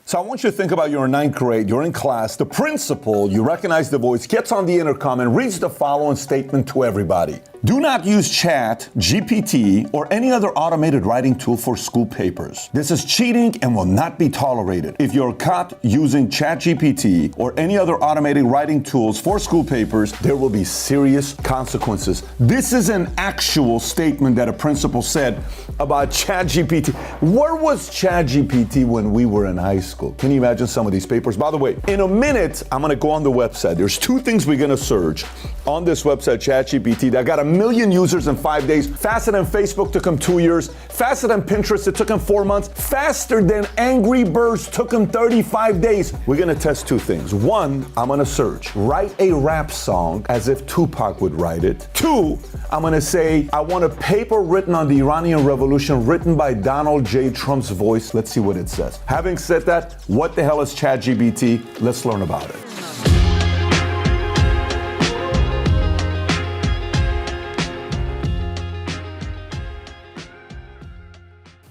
So I want you to think about you're in ninth grade, you're in class, the principal, you recognize the voice, gets on the intercom and reads the following statement to everybody. Do not use ChatGPT or any other automated writing tool for school papers. This is cheating and will not be tolerated. If you're caught using ChatGPT or any other automated writing tools for school papers, there will be serious consequences. This is an actual statement that a principal said about ChatGPT. Where was ChatGPT when we were in high school? Can you imagine some of these papers? By the way, in a minute, I'm gonna go on the website. There's two things we're gonna search on this website, ChatGPT, that got 1 million users in 5 days. Faster than Facebook took them 2 years. Faster than Pinterest, it took them 4 months. Faster than Angry Birds took them 35 days. We're gonna test two things. One, I'm gonna search, write a rap song as if Tupac would write it. Two, I'm gonna say, I want a paper written on the Iranian Revolution written by Donald J. Trump's voice. Let's see what it says. Having said that, what the hell is ChatGPT? Let's learn about it.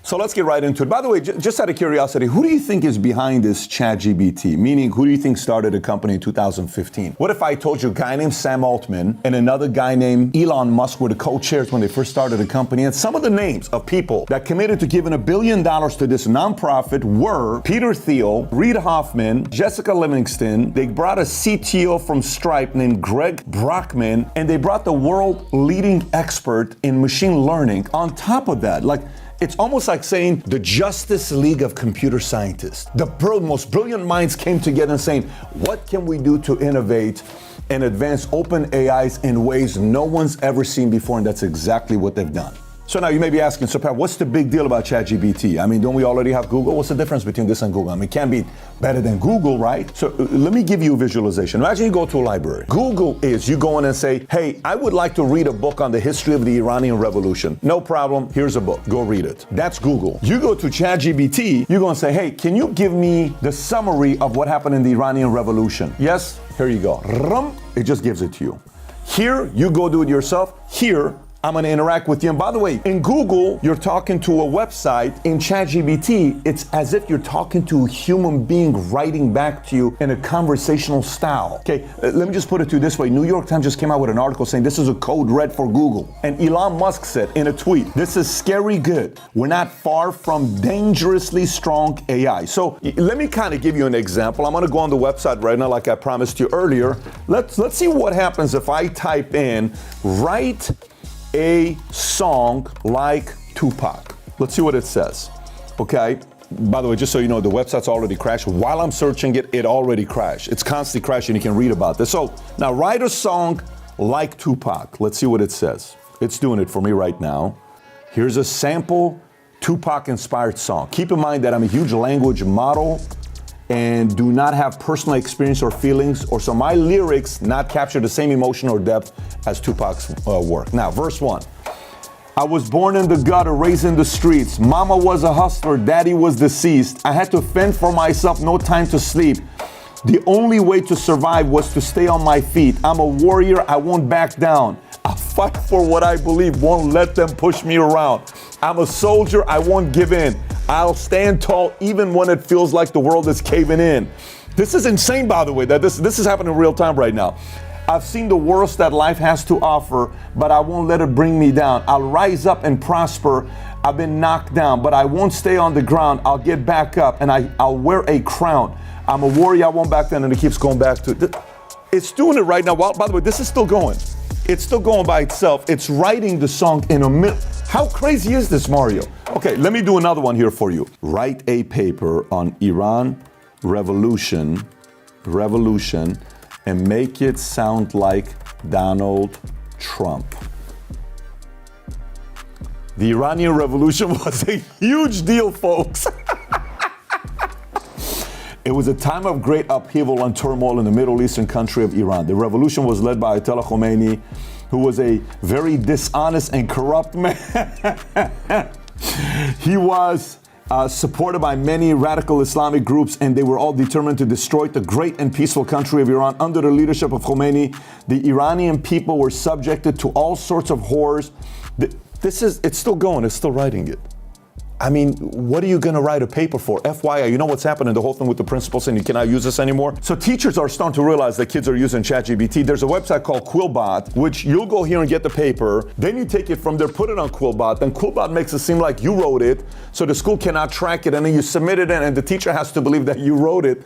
So let's get right into it. By the way, just out of curiosity, who do you think is behind this ChatGPT? Meaning, who do you think started a company in 2015? What if I told you a guy named Sam Altman and another guy named Elon Musk were the co-chairs when they first started the company? And some of the names of people that committed to giving $1 billion to this nonprofit were Peter Thiel, Reid Hoffman, Jessica Livingston. They brought a CTO from Stripe named Greg Brockman, and they brought the world leading expert in machine learning. On top of that, it's almost like saying the Justice League of computer scientists. The most brilliant minds came together and saying, what can we do to innovate and advance open AIs in ways no one's ever seen before? And that's exactly what they've done. So now you may be asking, so Pat, what's the big deal about ChatGPT? I mean, don't we already have Google? What's the difference between this and Google? I mean, it can't be better than Google, right? So let me give you a visualization. Imagine you go to a library. Google is you go in and say, hey, I would like to read a book on the history of the Iranian Revolution. No problem. Here's a book. Go read it. That's Google. You go to ChatGPT, you go and say, hey, can you give me the summary of what happened in the Iranian Revolution? Yes? Here you go. It just gives it to you. Here, you go do it yourself. Here, I'm gonna interact with you. And by the way, in Google, you're talking to a website. In ChatGPT, it's as if you're talking to a human being writing back to you in a conversational style. Okay, let me just put it to you this way. New York Times just came out with an article saying this is a code red for Google. And Elon Musk said in a tweet, this is scary good. We're not far from dangerously strong AI. So let me kind of give you an example. I'm gonna go on the website right now like I promised you earlier. Let's see what happens if I type in, write a song like Tupac. Let's see what it says. Okay. By the way, just so you know, the website's already crashed. While I'm searching it, it already crashed. It's constantly crashing. You can read about this. So now write a song like Tupac. Let's see what it says. It's doing it for me right now. Here's a sample Tupac-inspired song. Keep in mind that I'm a huge language model and do not have personal experience or feelings, or so my lyrics not capture the same emotion or depth as Tupac's work. Now, verse 1. I was born in the gutter, raised in the streets. Mama was a hustler, daddy was deceased. I had to fend for myself, no time to sleep. The only way to survive was to stay on my feet. I'm a warrior, I won't back down. I'll fight for what I believe, won't let them push me around. I'm a soldier, I won't give in. I'll stand tall even when it feels like the world is caving in. This is insane, by the way, that this is happening in real time right now. I've seen the worst that life has to offer, but I won't let it bring me down. I'll rise up and prosper. I've been knocked down, but I won't stay on the ground. I'll get back up and I'll wear a crown. I'm a warrior, I won't back down, and it keeps going back to it. It's doing it right now. By the way, this is still going. It's still going by itself. It's writing the song in a minute. How crazy is this, Mario? Okay, let me do another one here for you. Write a paper on Iran revolution, and make it sound like Donald Trump. The Iranian Revolution was a huge deal, folks. It was a time of great upheaval and turmoil in the Middle Eastern country of Iran. The revolution was led by Ayatollah Khomeini, who was a very dishonest and corrupt man. He was supported by many radical Islamic groups, and they were all determined to destroy the great and peaceful country of Iran. Under the leadership of Khomeini, the Iranian people were subjected to all sorts of horrors. It's still going, it's still writing it. I mean, what are you going to write a paper for? FYI, you know what's happening? The whole thing with the principal saying you cannot use this anymore. So teachers are starting to realize that kids are using ChatGPT. There's a website called Quillbot, which you'll go here and get the paper. Then you take it from there, put it on Quillbot. Then Quillbot makes it seem like you wrote it, so the school cannot track it. And then you submit it in, and the teacher has to believe that you wrote it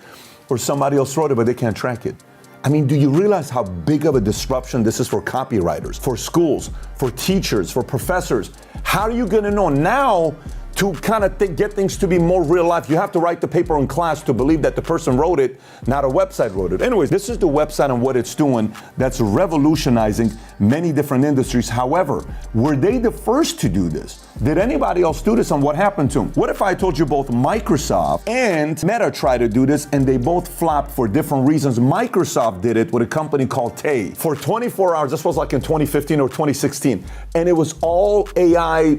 or somebody else wrote it, but they can't track it. I mean, do you realize how big of a disruption this is for copywriters, for schools, for teachers, for professors? How are you going to know now? To kind of get things to be more real life, you have to write the paper in class to believe that the person wrote it, not a website wrote it. Anyways, this is the website and what it's doing that's revolutionizing many different industries. However, were they the first to do this? Did anybody else do this, and what happened to them? What if I told you both Microsoft and Meta tried to do this and they both flopped for different reasons? Microsoft did it with a company called Tay for 24 hours. This was like in 2015 or 2016. And it was all AI,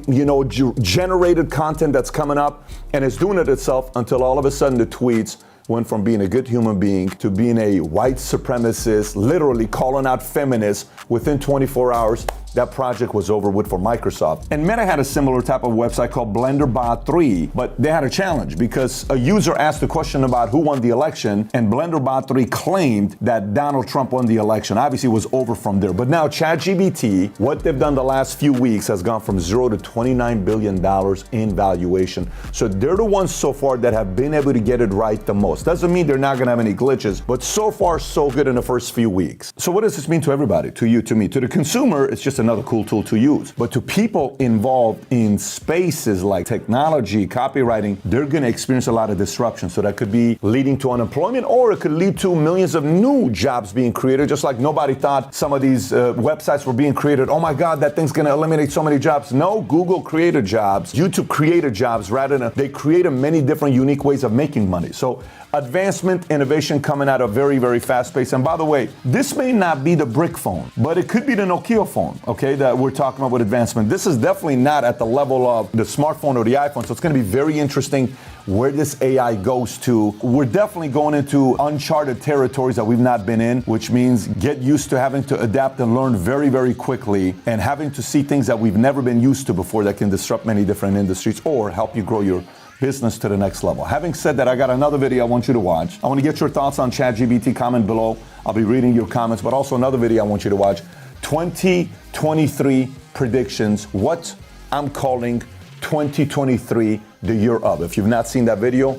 generated content that's coming up, and it's doing it itself until all of a sudden the tweets went from being a good human being to being a white supremacist, literally calling out feminists within 24 hours. That project was over with for Microsoft. And Meta had a similar type of website called BlenderBot 3, but they had a challenge because a user asked a question about who won the election, and BlenderBot 3 claimed that Donald Trump won the election. Obviously, it was over from there. But now ChatGPT, what they've done the last few weeks has gone from $0 to $29 billion in valuation. So they're the ones so far that have been able to get it right the most. Doesn't mean they're not going to have any glitches, but so far, so good in the first few weeks. So what does this mean to everybody? To you, to me? To the consumer, it's just another cool tool to use. But to people involved in spaces like technology, copywriting, they're going to experience a lot of disruption. So that could be leading to unemployment, or it could lead to millions of new jobs being created, just like nobody thought some of these websites were being created. Oh my God, that thing's going to eliminate so many jobs. No, Google created jobs. YouTube created jobs rather than they created many different unique ways of making money. So advancement, innovation coming at a very, very fast pace. And by the way, this may not be the brick phone, but it could be the Nokia phone, okay, that we're talking about with advancement. This is definitely not at the level of the smartphone or the iPhone, so it's going to be very interesting where this AI goes to. We're definitely going into uncharted territories that we've not been in, which means get used to having to adapt and learn very, very quickly, and having to see things that we've never been used to before that can disrupt many different industries or help you grow your business to the next level. Having said that, I got another video I want you to watch. I want to get your thoughts on ChatGPT. Comment below. I'll be reading your comments, but also another video I want you to watch. 2023 predictions, what I'm calling 2023 the year of. If you've not seen that video,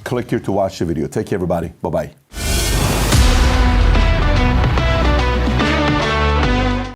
click here to watch the video. Take care, everybody. Bye-bye.